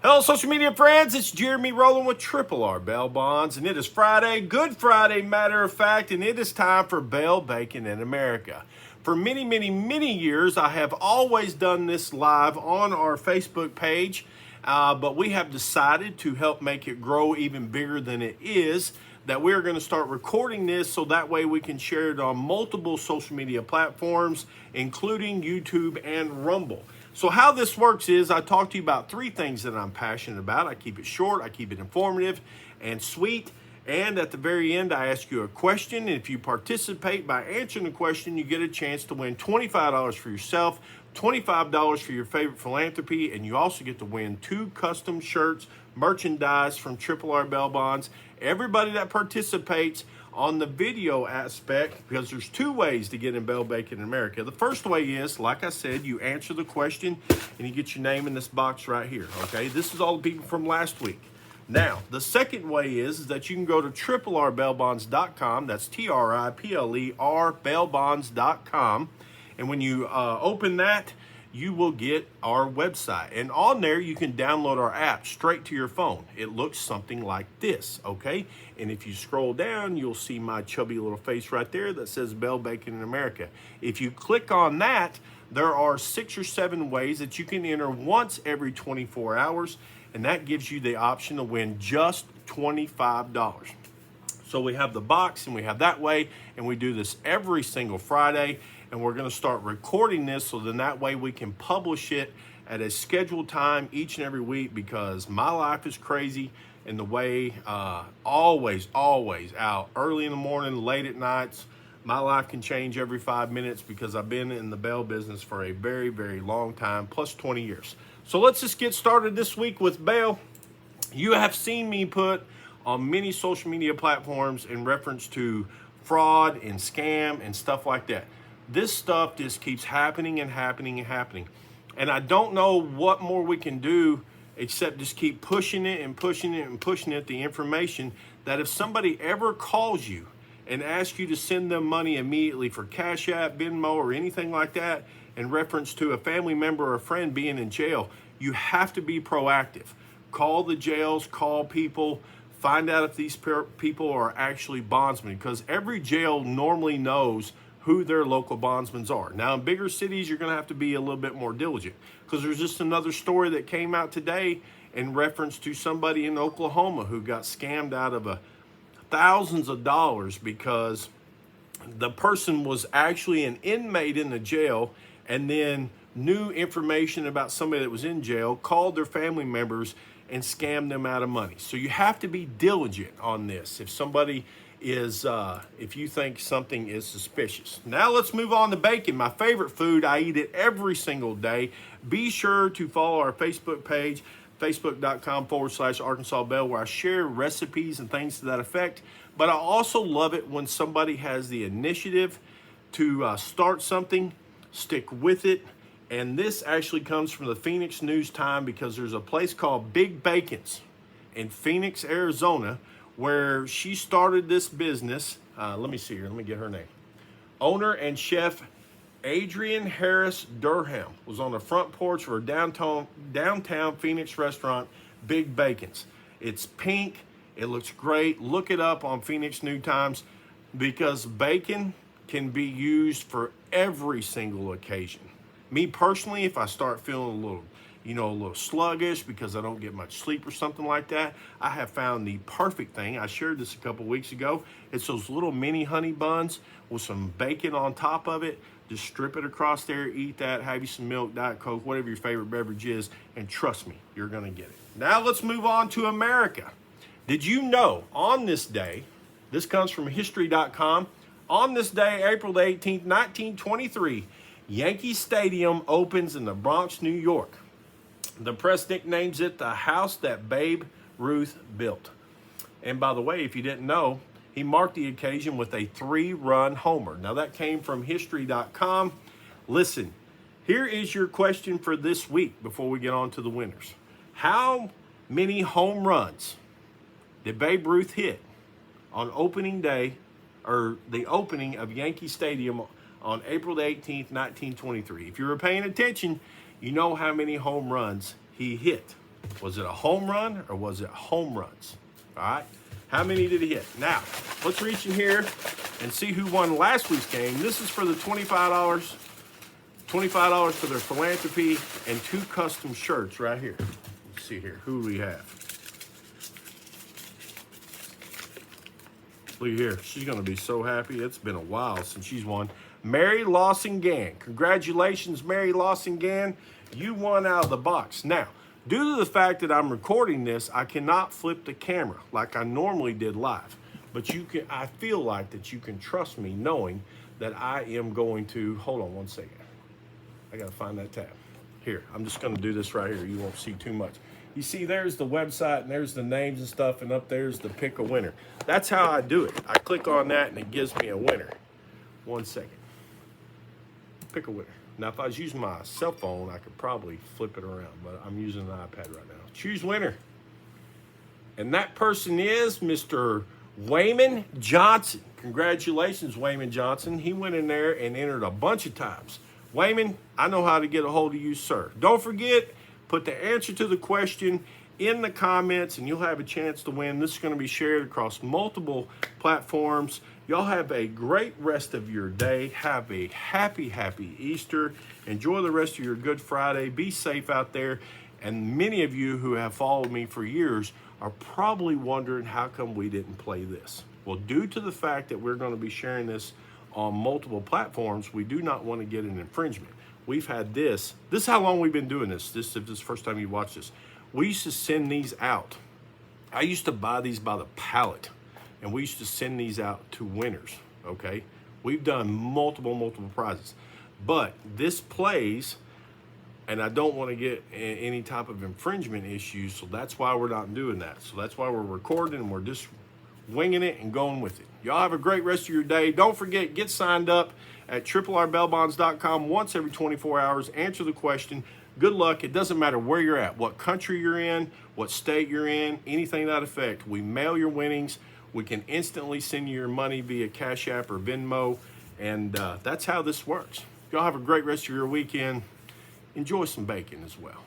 Hello, social media friends. It's Jeremy rolling with Triple R Bell Bonds, and it is Friday, Good Friday, matter of fact, and it is time for Bell Bacon in America. For many, many, many years, I have always done this live on our Facebook page, but we have decided to help make it grow even bigger than it is, that we're going to start recording this so that way we can share it on multiple social media platforms, including YouTube and Rumble. So how this works is I talk to you about three things that I'm passionate about. I keep it short, I keep it informative and sweet, and at the very end I ask you a question. And if you participate by answering the question, you get a chance to win $25 for yourself, $25 for your favorite philanthropy, and you also get to win 2 custom shirts, merchandise from Triple R Bell Bonds. Everybody that participates on the video aspect, because there's 2 ways to get in Bell Bacon in America. The first way is, like I said, you answer the question and you get your name in this box right here, okay? This is all the people from last week. Now, the second way is that you can go to triplrbellbonds.com, that's Tripler bellbonds.com, and when you open that, you will get our website. And on there, you can download our app straight to your phone. It looks something like this, okay? And if you scroll down, you'll see my chubby little face right there that says Bell Bacon in America. If you click on that, there are 6 or 7 ways that you can enter once every 24 hours, and that gives you the option to win just $25. So we have the box and we have that way, and we do this every single Friday, and we're going to start recording this so then that way we can publish it at a scheduled time each and every week, because my life is crazy and the way always out early in the morning, late at nights. My life can change every 5 minutes because I've been in the Bell business for a very, very long time, plus 20 years. So let's just get started this week with Bell. You have seen me put on many social media platforms in reference to fraud and scam and stuff like that. This stuff just keeps happening and happening and happening. And I don't know what more we can do except just keep pushing it and pushing it and pushing it, the information that if somebody ever calls you and asks you to send them money immediately for Cash App, Venmo, or anything like that in reference to a family member or a friend being in jail, you have to be proactive. Call the jails, call people, find out if these people are actually bondsmen, because every jail normally knows who their local bondsmen are. Now, in bigger cities, you're going to have to be a little bit more diligent, because there's just another story that came out today in reference to somebody in Oklahoma who got scammed out of thousands of dollars because the person was actually an inmate in the jail and then knew information about somebody that was in jail, called their family members, and scam them out of money. So you have to be diligent on this if somebody is, if you think something is suspicious. Now let's move on to bacon, my favorite food. I eat it every single day. Be sure to follow our Facebook page, facebook.com/Arkansas Bell, where I share recipes and things to that effect. But I also love it when somebody has the initiative to start something, stick with it. And this actually comes from the Phoenix News Time, because there's a place called Big Bacon's in Phoenix, Arizona, where she started this business. Let me see here. Let me get her name. Owner and chef Adrian Harris Durham was on the front porch of her downtown Phoenix restaurant, Big Bacon's. It's pink. It looks great. Look it up on Phoenix News Times, because bacon can be used for every single occasion. Me personally, if I start feeling a little sluggish because I don't get much sleep or something like that, I have found the perfect thing. I shared this a couple weeks ago. It's those little mini honey buns with some bacon on top of it. Just strip it across there, eat that, have you some milk, Diet Coke, whatever your favorite beverage is, and trust me, you're going to get it. Now let's move on to America. Did you know on this day, this comes from history.com, on this day, April the 18th, 1923, Yankee Stadium opens in the Bronx, New York. The press nicknames it the house that Babe Ruth built. And by the way, if you didn't know, he marked the occasion with a 3-run homer. Now that came from history.com. Listen, here is your question for this week before we get on to the winners. How many home runs did Babe Ruth hit on opening day, or the opening of Yankee Stadium on April the 18th, 1923. If you were paying attention, you know how many home runs he hit. Was it a home run or was it home runs? All right. How many did he hit? Now, let's reach in here and see who won last week's game. This is for the $25. $25 for their philanthropy and 2 custom shirts right here. Let's see here. Who do we have? Look here. She's going to be so happy. It's been a while since she's won. Mary Lawson Gann. Congratulations, Mary Lawson Gann. You won out of the box. Now, due to the fact that I'm recording this, I cannot flip the camera like I normally did live. But you can. I feel like that you can trust me knowing that I am going to, hold on one second. I gotta find that tab. Here, I'm just gonna do this right here. You won't see too much. You see, there's the website and there's the names and stuff, and up there's the pick a winner. That's how I do it. I click on that and it gives me a winner. 1 second. Pick a winner. Now, if I was using my cell phone, I could probably flip it around, but I'm using an iPad right now. Choose winner. And that person is Mr. Wayman Johnson. Congratulations, Wayman Johnson. He went in there and entered a bunch of times. Wayman, I know how to get a hold of you, sir. Don't forget, put the answer to the question in the comments and you'll have a chance to win. This is going to be shared across multiple platforms. Y'all have a great rest of your day. Have a happy, happy Easter. Enjoy the rest of your Good Friday. Be safe out there. And many of you who have followed me for years are probably wondering how come we didn't play this. Well, due to the fact that we're going to be sharing this on multiple platforms, we do not want to get an infringement. We've had this is how long we've been doing this. This is the first time you watch this. We used to send these out. I used to buy these by the pallet, and we used to send these out to winners, okay? We've done multiple prizes, but this plays, and I don't want to get any type of infringement issues, so that's why we're not doing that. So that's why we're recording and we're just winging it and going with it. Y'all have a great rest of your day. Don't forget, get signed up at RRBellBonds.com once every 24 hours. Answer the question. Good luck. It doesn't matter where you're at, what country you're in, what state you're in, anything to that effect. We mail your winnings. We can instantly send you your money via Cash App or Venmo, and that's how this works. Y'all have a great rest of your weekend. Enjoy some bacon as well.